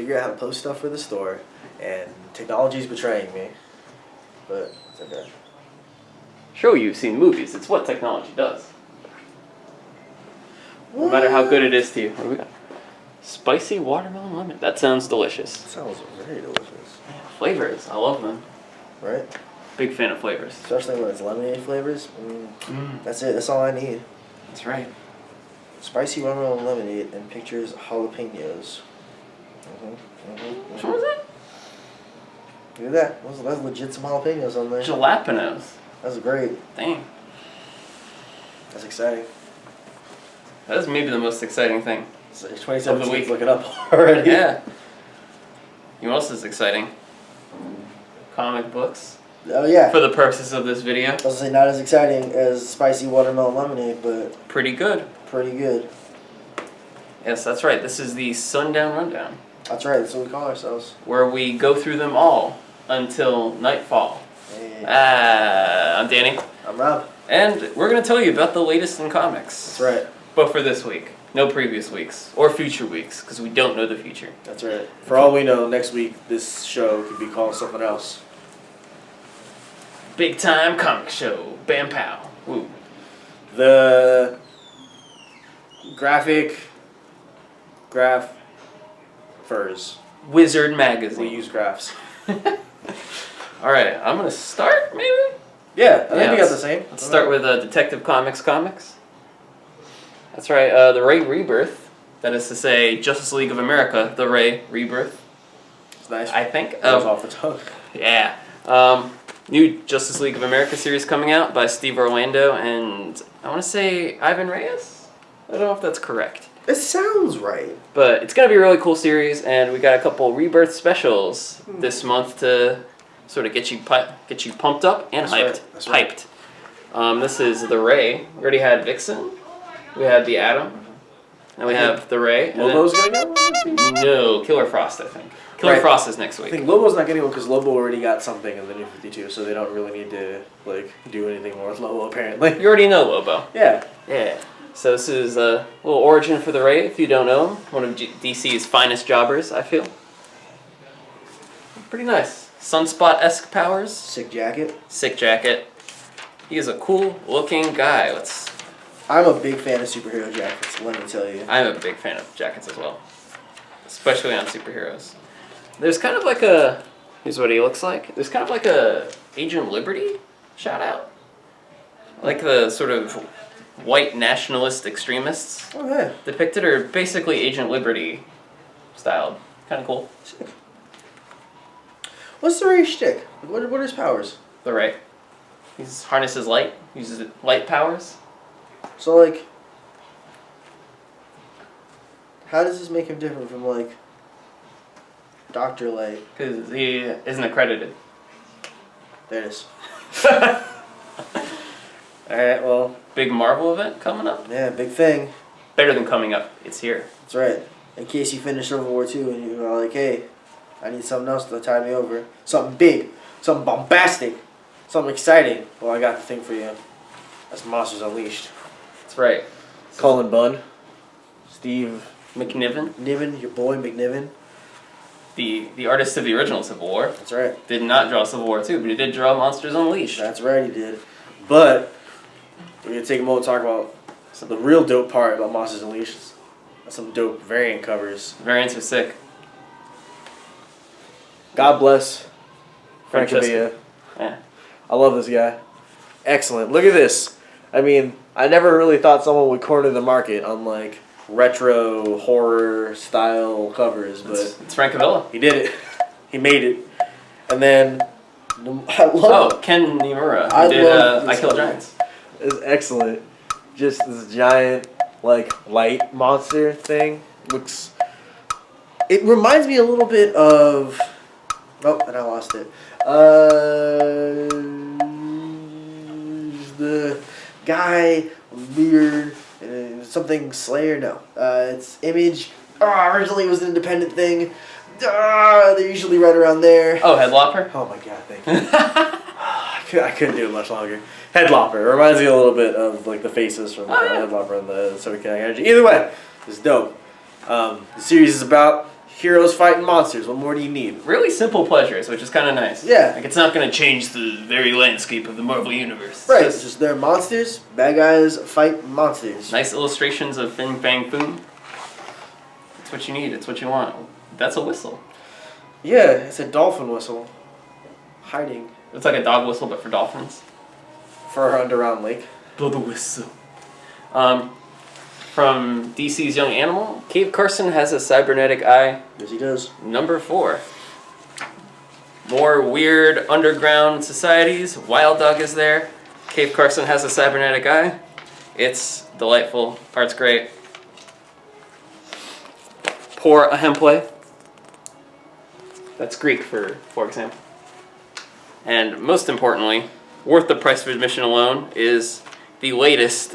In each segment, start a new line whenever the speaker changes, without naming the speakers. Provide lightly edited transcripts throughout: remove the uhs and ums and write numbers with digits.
figure out how to post stuff for the store, and technology's betraying me. But it's okay.
Sure, you've seen movies. It's what technology does. No matter how good it is to you. What do we got? Spicy watermelon lemon. That sounds delicious.
Sounds very delicious.
Yeah, flavors. I love them.
Right?
Big fan of flavors.
Especially when it's lemonade flavors. That's it. That's all I need.
That's right.
Spicy watermelon lemonade and pictures of jalapenos.
Which one was that?
Look at that. That's legit some jalapenos on there.
Jalapenos.
That's great.
Dang.
That's exciting.
That is maybe the most exciting thing.
It's 2017. Look it up already.
Yeah. You know what else is exciting? Comic books.
Oh yeah.
For the purposes of this video.
I was gonna say not as exciting as spicy watermelon lemonade, but
pretty good.
Pretty good.
Yes, that's right. This is the Sundown Rundown.
That's right. That's what we call ourselves.
Where we go through them all until nightfall.
Hey.
I'm Danny.
I'm Rob.
And we're going to tell you about the latest in comics.
That's right.
But for this week. No previous weeks. Or future weeks, because we don't know the future.
That's right. For all we know, next week this show could be called something else.
Big time comic show. Bam pow. Woo.
The furs.
Wizard Magazine.
We use graphs.
Alright, I'm going to start, maybe?
Yeah, I think we got the same.
Let's start with Detective Comics. That's right, the Ray Rebirth. That is to say, Justice League of America, the Ray Rebirth.
It's nice.
I think.
That was off the tongue.
Yeah. New Justice League of America series coming out by Steve Orlando and I want to say Ivan Reyes? I don't know if that's correct.
It sounds right.
But it's going to be a really cool series, and we got a couple Rebirth specials this month to sort of get you pumped up and hyped.
That's right.
Hyped. This is the Ray. We already had Vixen. We had the Atom. And we have the Ray.
Lobo's going to go?
No, Killer Frost, I think. Killer Frost is next week.
I think Lobo's not getting one because Lobo already got something in the New 52, so they don't really need to do anything more with Lobo, apparently.
You already know Lobo.
Yeah.
Yeah. So this is a little origin for the Ray, if you don't know him. One of DC's finest jobbers, I feel. Pretty nice. Sunspot-esque powers.
Sick jacket.
Sick jacket. He is a cool-looking guy.
I'm a big fan of superhero jackets, let me tell you.
I'm a big fan of jackets as well. Especially on superheroes. There's kind of like a... Here's what he looks like. There's kind of like a Agent Liberty shout-out. Like the sort of white nationalist extremists depicted are basically Agent Liberty styled. Kind of cool.
Sick. What's the Ray shtick? What are his powers?
The Ray. He harnesses light. Uses light powers.
So, how does this make him different from, Dr. Light?
Because he isn't accredited.
There it is. Alright, well.
Big Marvel event coming up.
Yeah, big thing.
Better than coming up. It's here.
That's right. In case you finish Civil War II and you're like, hey, I need something else to tide me over. Something big. Something bombastic. Something exciting. Well, I got the thing for you. That's Monsters Unleashed.
That's right.
Cullen Bunn. Steve
McNiven,
your boy McNiven.
The artist of the original Civil War.
That's right.
Did not draw Civil War II, but he did draw Monsters Unleashed.
That's right, he did. But we're going to take a moment to talk about the real dope part about Monsters Unleashed. Some dope variant covers.
Variants are sick.
God bless Frank Avila.
Yeah.
I love this guy. Excellent. Look at this. I mean, I never really thought someone would corner the market on retro horror style covers, but
it's Frank Avila.
He did it. He made it. And then I love
Ken Niimura. Who did I Kill Giants.
It's excellent. Just this giant light monster thing. It reminds me a little bit of and I lost it. The guy, weird, something Slayer. No, it's Image. Originally it was an independent thing. They're usually right around there.
Oh, Headlopper.
Oh my god, thank you. I couldn't do it much longer. Headlopper. It reminds me a little bit of the faces from Headlopper and the Soviet Kinetic Energy. Either way, it's dope. The series is about Heroes fighting monsters. What more do you need?
Really simple pleasures, which is kind of nice.
Yeah.
Like, it's not going to change the very landscape of the Marvel Universe.
Right. It's just they're monsters. Bad guys fight monsters.
Nice illustrations of Fin Fang Foom. It's what you need. It's what you want. That's a whistle.
Yeah, it's a dolphin whistle. Hiding.
It's like a dog whistle, but for dolphins.
For her underground lake.
Blow the whistle. From DC's Young Animal, Cave Carson has a cybernetic eye.
Yes, he does.
Number 4. More weird underground societies. Wild Dog is there. Cave Carson has a cybernetic eye. It's delightful. Art's great. Pour a hemplay. That's Greek, for example. And most importantly, worth the price of admission alone is the latest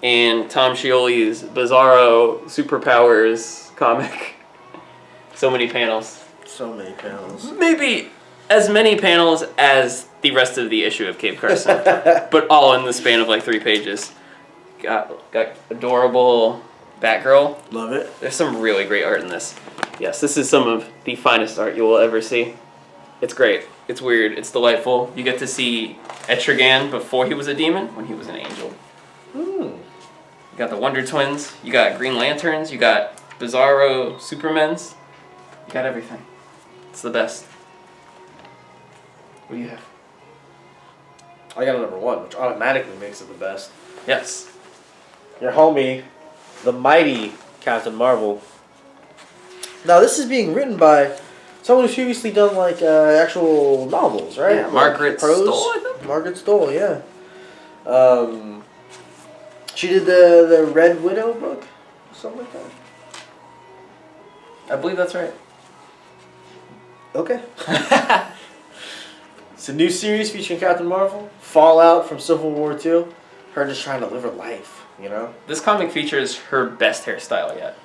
in Tom Scioli's Bizarro Superpowers comic. So many panels.
So many panels.
Maybe as many panels as the rest of the issue of Cave Carson, but all in the span of like 3 pages. Got adorable Batgirl.
Love it.
There's some really great art in this. Yes, this is some of the finest art you will ever see. It's great. It's weird. It's delightful. You get to see Etrigan before he was a demon, when he was an angel. You got the Wonder Twins. You got Green Lanterns. You got Bizarro Supermens. You got everything. It's the best. What do you have?
I got a number 1, which automatically makes it the best.
Yes.
Your homie, the mighty Captain Marvel. Now, this is being written by someone who's previously done, like, actual novels, right?
Yeah,
like
Margaret
prose.
Stoll, I think?
Margaret Stoll, yeah. She did the Red Widow book? Something like that.
I believe that's right.
Okay. It's a new series featuring Captain Marvel. Fallout from Civil War II. Her just trying to live her life, you know?
This comic features her best hairstyle yet.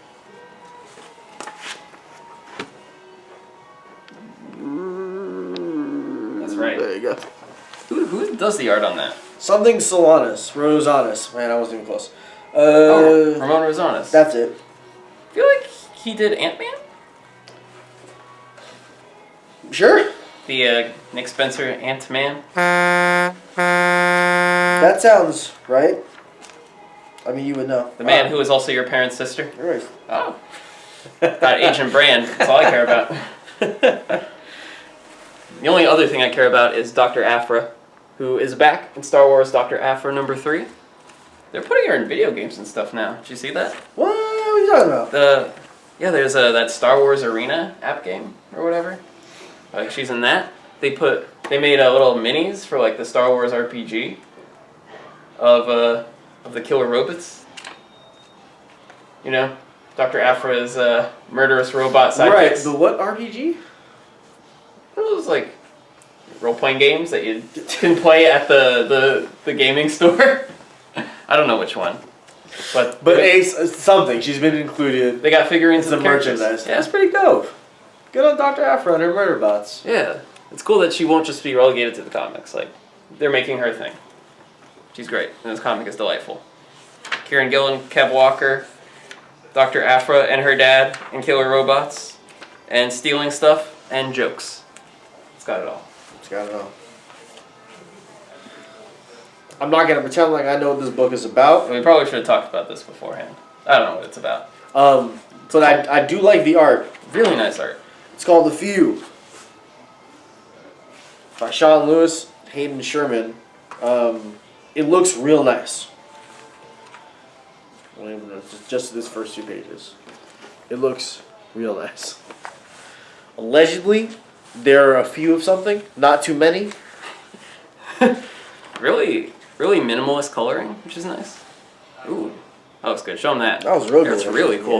That's right.
There you go.
Who does the art on that?
Something Solanas. Rosanas. Man, I wasn't even close.
Ramon Rosanas.
That's it.
I feel like he did Ant-Man?
Sure.
The Nick Spencer Ant-Man?
That sounds right. I mean, you would know.
The man who is also your parents' sister?
Right.
Oh. Got Agent Brand. That's all I care about. The only other thing I care about is Dr. Aphra, who is back in Star Wars Dr. Aphra number 3. They're putting her in video games and stuff now. Did you see that?
What are you talking about?
There's that Star Wars Arena app game or whatever. Like, she's in that. They made little minis for like the Star Wars RPG of the killer robots. You know, Dr. Aphra's murderous robot sidekicks.
Right. The what RPG?
Those like role-playing games that you can play at the gaming store. I don't know which one, but
something. She's been included.
They got figurines
It's
of
the
the characters.
merchandise.
Yeah.
That's pretty dope. Good on Dr. Aphra and her murder bots.
Yeah, it's cool that she won't just be relegated to the comics. Like, they're making her thing. She's great, and this comic is delightful. Kieran Gillen, Kev Walker, Dr. Aphra and her dad, and killer robots, and stealing stuff, and jokes. It's got it all.
It's got it all. I'm not gonna pretend like I know what this book is about.
We probably should have talked about this beforehand. I don't know what it's about.
But I do like the art.
Really nice art.
It's called The Few. By Sean Lewis, Hayden Sherman. It looks real nice. Just this first 2 pages. It looks real nice. Allegedly, there are a few of something, not too many.
Really minimalist coloring, which is nice. Ooh, that looks good. Show them that.
That was real good.
That's really cool.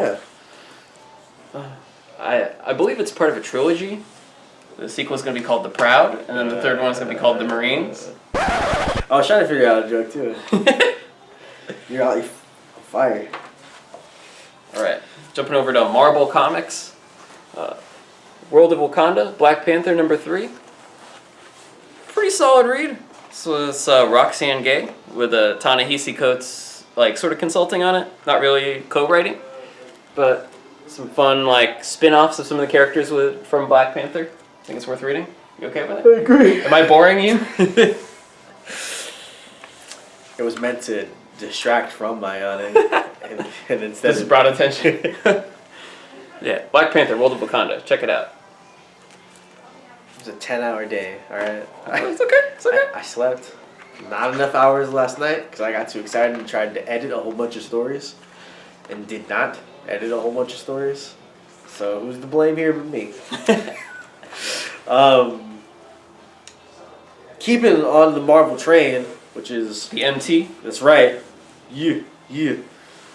Yeah.
I believe it's part of a trilogy. The sequel is going to be called The Proud, and then the third one is going to be called The Marines.
I was trying to figure out a joke too. You're on fire.
Alright, jumping over to Marvel Comics. World of Wakanda, Black Panther number 3. Pretty solid read. So it's Roxanne Gay with Ta-Nehisi Coates, like, sort of consulting on it. Not really co-writing, but some fun like spin-offs of some of the characters from Black Panther. Think it's worth reading? You okay with it?
I agree.
Am I boring you?
It was meant to distract from my yawning, and instead
This brought attention. Yeah, Black Panther, World of Wakanda. Check it out.
It was a 10-hour day. All right.
It's okay. It's okay.
I slept not enough hours last night because I got too excited and tried to edit a whole bunch of stories, and did not edit a whole bunch of stories. So who's to blame here but me? Keeping on the Marvel train, which is
The MT.
that's right. You.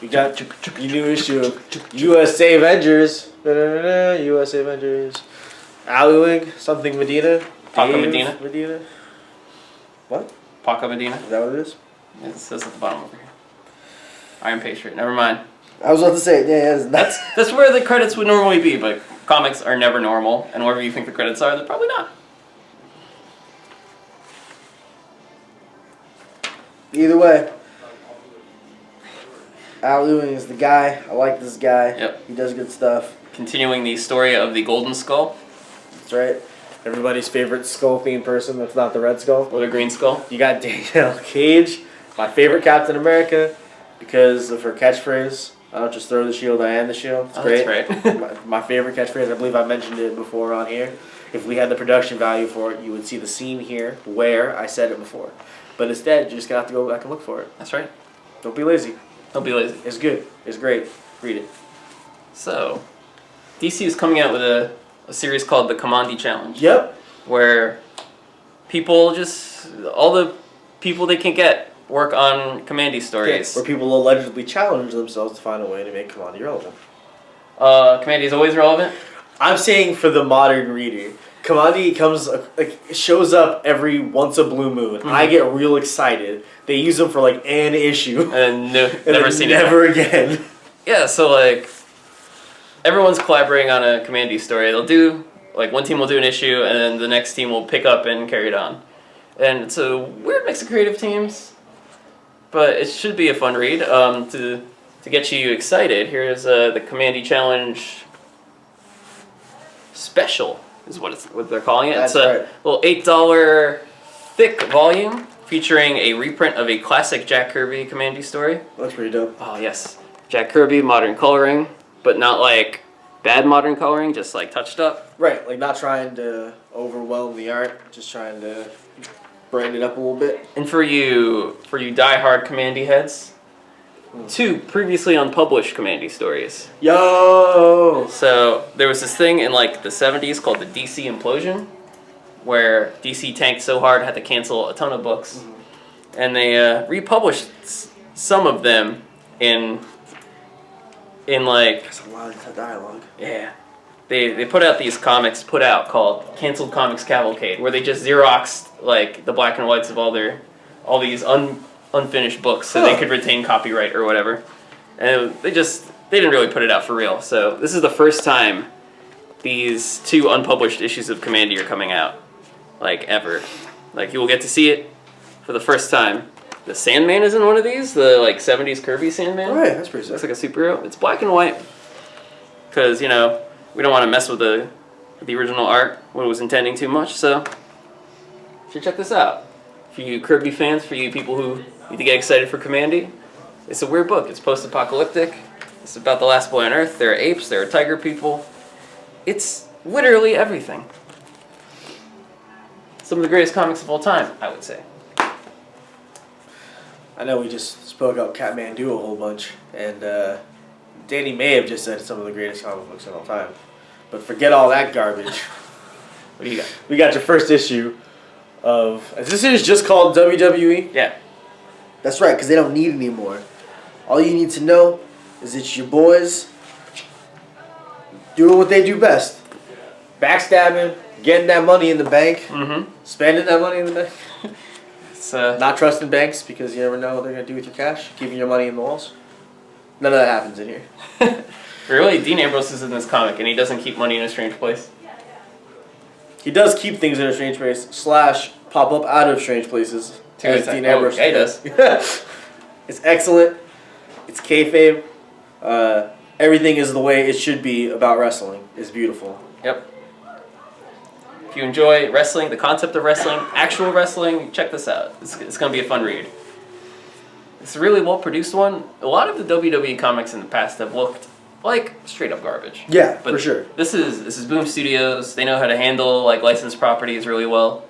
We got your new issue of USA Avengers. USA Avengers. Allywig, something Medina.
Paco
Dave
Medina.
Medina. What?
Paco Medina.
Is that what it is?
It says at the bottom over here. Iron Patriot. Never mind.
I was about to say, yeah, that's
That's where the credits would normally be, but comics are never normal, and wherever you think the credits are, they're probably not.
Either way. Al Ewing is the guy. I like this guy.
Yep.
He does good stuff.
Continuing the story of the Golden Skull,
That's right. Everybody's favorite skull-themed person that's not the Red Skull.
or the Green Skull.
You got Danielle Cage, my favorite Captain America, because of her catchphrase. I don't just throw the shield, I am the shield. It's great.
That's right.
my favorite catchphrase, I believe I mentioned it before on here. If we had the production value for it, you would see the scene here where I said it before. But instead, you just got to go back and look for it.
That's right.
Don't be lazy.
Don't be lazy.
It's good. It's great. Read it.
So, DC is coming out with a series called the Kamandi Challenge.
Yep.
Where all the people they can get work on Kamandi stories.
Where people allegedly challenge themselves to find a way to make Kamandi relevant.
Kamandi is always relevant.
I'm saying for the modern reader. Kamandi shows up every once a blue moon.
Mm-hmm.
I get real excited. They use him for like an issue.
And
and
never
then
seen it.
never again.
Yeah, so like everyone's collaborating on a Kamandi story. They'll do like one team will do an issue, and then the next team will pick up and carry it on. And it's a weird mix of creative teams, but it should be a fun read. To get you excited, here's the Kamandi Challenge Special is what they're calling it.
That's
it's a
right.
little $8 thick volume featuring a reprint of a classic Jack Kirby Kamandi story.
Looks pretty dope.
Oh yes, Jack Kirby, modern coloring, but not like bad modern coloring, just like touched up.
Right, like not trying to overwhelm the art, just trying to brand it up a little bit.
And for you die-hard Kamandi heads, 2 previously unpublished Kamandi stories.
Yo!
So there was this thing in like the 70s called the DC implosion, where DC tanked so hard had to cancel a ton of books, and they republished some of them in like
That's a lot of dialogue.
yeah. They put out these comics called Canceled Comics Cavalcade, where they just Xeroxed like the black and whites of all these unfinished books so they could retain copyright or whatever. And they didn't really put it out for real. So this is the first time these 2 unpublished issues of Kamandi are coming out, like ever. Like you will get to see it for the first time. The Sandman is in one of these, the like 70s Kirby Sandman.
Oh yeah, that's pretty
Looks
sick.
like a superhero. It's black and white because we don't want to mess with the original art when it was intending too much. So you should check this out. For you Kirby fans, for you people who need to get excited for Kamandi, it's a weird book. It's post-apocalyptic. It's about the last boy on Earth. There are apes. There are tiger people. It's literally everything. Some of the greatest comics of all time, I would say.
I know we just spoke out Kathmandu a whole bunch, and Danny may have just said some of the greatest comic books of all time. But forget all that garbage.
What do you got?
We got your first issue of... This is just called WWE?
Yeah.
That's right, because they don't need any more. All you need to know is it's your boys doing what they do best. Backstabbing, getting that money in the bank,
Mm-hmm.
spending that money in the bank.
It's
Not trusting banks because you never know what they're going to do with your cash. Keeping your money in the walls. None of that happens in here.
really, Dean Ambrose is in this comic, and he doesn't keep money in a strange place.
He does keep things in a strange place / pop up out of strange places. As Dean Ambrose.
Yeah, he does.
It's excellent. It's kayfabe. everything is the way it should be about wrestling. It's beautiful.
Yep. If you enjoy wrestling, the concept of wrestling, actual wrestling, check this out. It's going to be a fun read. It's a really well-produced one. A lot of the WWE comics in the past have looked like straight-up garbage.
Yeah,
but
for sure.
This is Boom Studios. They know how to handle like licensed properties really well,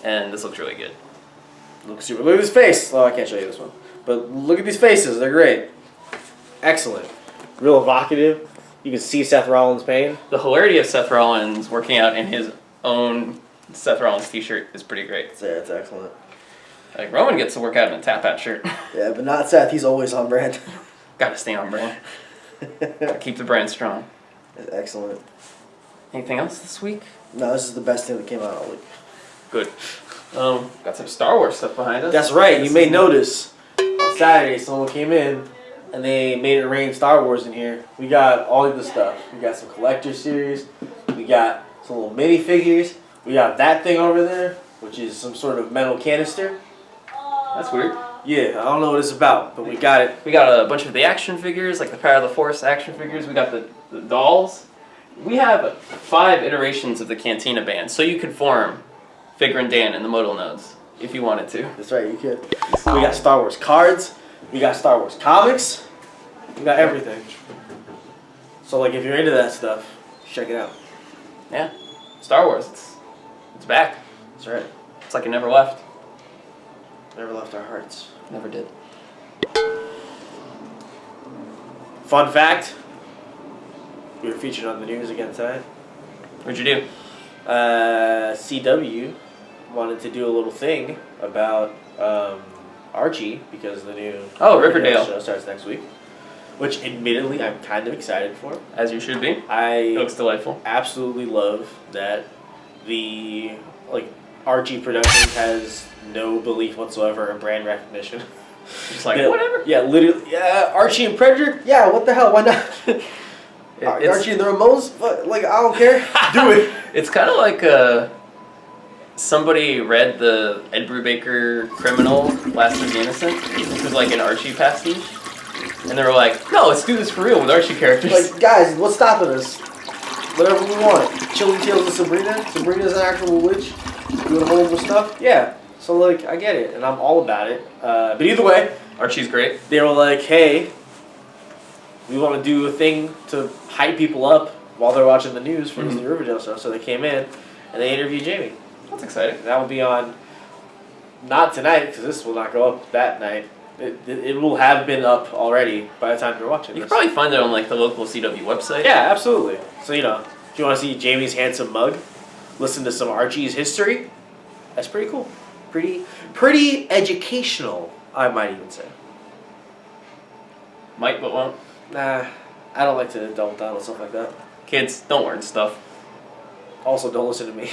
and this looks really good.
Looks super. Look at his face. Oh, I can't show you this one. But look at these faces. They're great. Excellent. Real evocative. You can see Seth Rollins' pain.
The hilarity of Seth Rollins working out in his own Seth Rollins t-shirt is pretty great.
Yeah, it's excellent.
Like Roman gets to work out in a Tap Out shirt.
Yeah, but not Seth. He's always on brand.
Gotta stay on brand. Gotta keep the brand strong.
It's excellent.
Anything else this week?
No, this is the best thing that came out all week.
Good. Got some Star Wars stuff behind us.
That's right. You may notice on Saturday someone came in and they made it rain Star Wars in here. We got all of the stuff. We got some collector series. We got some little minifigures. We got that thing over there, which is some sort of metal canister.
That's weird.
Yeah, I don't know what it's about, but we got it.
We got a bunch of the action figures, like the Power of the Force action figures. We got the dolls. We have 5 iterations of the Cantina band, so you could form Figure and Dan in the modal nodes if you wanted to.
That's right, you could. We got Star Wars cards. We got Star Wars comics. We got everything. So, like, if you're into that stuff, check it out.
Yeah, Star Wars. It's back.
That's right.
It's like it never left.
Never left our hearts.
Never did.
Fun fact. We were featured on the news again tonight.
What'd you do?
CW wanted to do a little thing about Archie because the new
Riverdale
show starts next week, which admittedly I'm kind of excited for.
As you should be.
It
looks delightful.
Absolutely love that the Archie Productions has no belief whatsoever in brand recognition.
Just like whatever.
Yeah, literally. Yeah, Archie and Predator. Yeah, what the hell? Why not? Archie and the Ramones. Like, I don't care. Do it.
It's kind of like somebody read the Ed Brubaker Criminal, Last of the Innocent, which was like an Archie pastiche, and they were like, no, let's do this for real with Archie characters.
Like, guys, what's stopping us? Whatever we want. Chilling Tales of Sabrina. Sabrina's an actual witch doing horrible stuff. Yeah. So, like, I get it, and I'm all about it. But either way,
Archie's great.
They were like, hey, we want to do a thing to hype people up while they're watching the news for this new Riverdale show. So they came in and they interviewed Jamie.
That's exciting.
That will be on, not tonight, because this will not go up that night. It will have been up already by the time you're watching
You
this.
can probably find it on like the local CW website.
Yeah, absolutely. So, if you want to see Jamie's handsome mug, listen to some Archie's history, that's pretty cool. Pretty educational, I might even say.
Might but won't.
Nah, I don't like to double down on stuff like that.
Kids, don't learn stuff.
Also, don't listen to me.